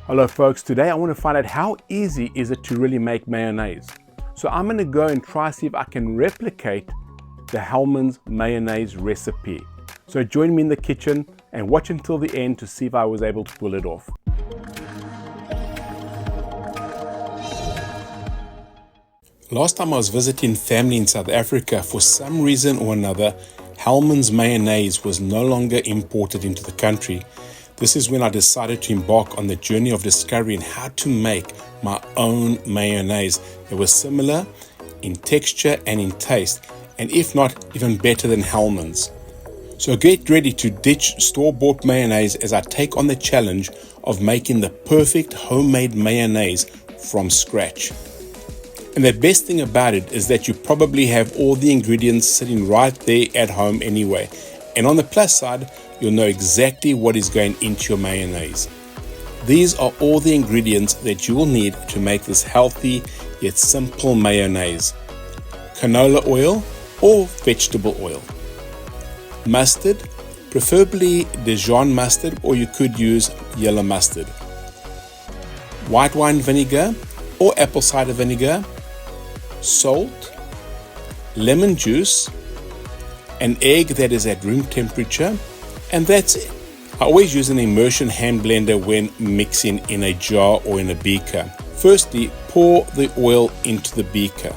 Hello folks, today I want to find out how easy is it to really make mayonnaise. So I'm going to go and try see if I can replicate the Hellmann's mayonnaise recipe. So join me in the kitchen and watch until the end to see if I was able to pull it off. Last time I was visiting family in South Africa, for some reason or another, Hellmann's mayonnaise was no longer imported into the country. This is when I decided to embark on the journey of discovering how to make my own mayonnaise that was similar in texture and in taste, and if not, even better than Hellmann's. So get ready to ditch store-bought mayonnaise as I take on the challenge of making the perfect homemade mayonnaise from scratch. And the best thing about it is that you probably have all the ingredients sitting right there at home anyway. And on the plus side, you'll know exactly what is going into your mayonnaise. These are all the ingredients that you will need to make this healthy yet simple mayonnaise. Canola oil or vegetable oil. Mustard, preferably Dijon mustard, or you could use yellow mustard. White wine vinegar or apple cider vinegar. Salt, lemon juice, an egg that is at room temperature, and that's it. I always use an emulsion hand blender when mixing in a jar or in a beaker. Firstly, pour the oil into the beaker.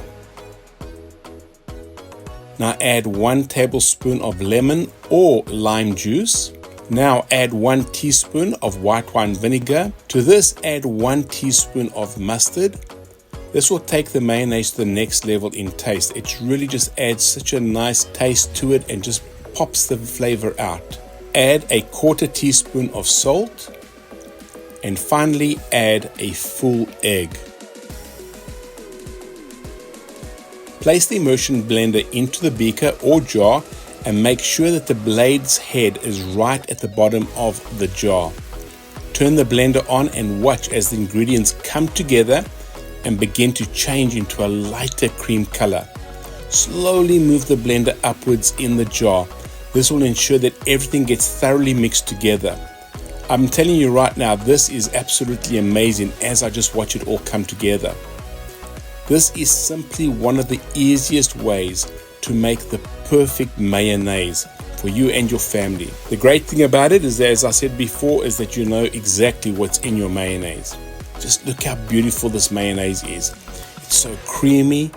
Now add 1 tablespoon of lemon or lime juice. Now add 1 teaspoon of white wine vinegar. To this add 1 teaspoon of mustard. This will take the mayonnaise to the next level in taste. It really just adds such a nice taste to it and just pops the flavor out. Add a 1/4 teaspoon of salt, and finally add a full egg. Place the immersion blender into the beaker or jar and make sure that the blade's head is right at the bottom of the jar. Turn the blender on and watch as the ingredients come together and begin to change into a lighter cream color. Slowly move the blender upwards in the jar. This will ensure that everything gets thoroughly mixed together. I'm telling you right now, this is absolutely amazing as I just watch it all come together. This is simply one of the easiest ways to make the perfect mayonnaise for you and your family. The great thing about it is that, as I said before, is that you know exactly what's in your mayonnaise. Just look how beautiful this mayonnaise is. It's so creamy.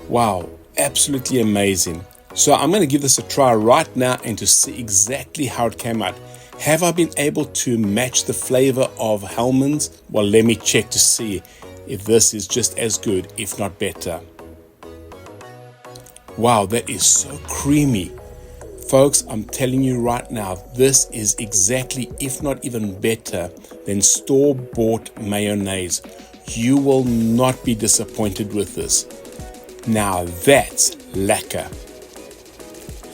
Wow, absolutely amazing. So I'm going to give this a try right now and to see exactly how it came out. Have I been able to match the flavor of Hellmann's? Well, let me check to see if this is just as good, if not better. Wow, that is so creamy. Folks, I'm telling you right now, this is exactly, if not even better, than store-bought mayonnaise. You will not be disappointed with this. Now that's lekker.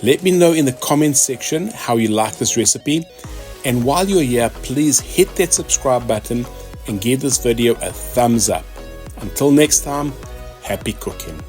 Let me know in the comments section how you like this recipe. And while you're here, please hit that subscribe button and give this video a thumbs up. Until next time, happy cooking.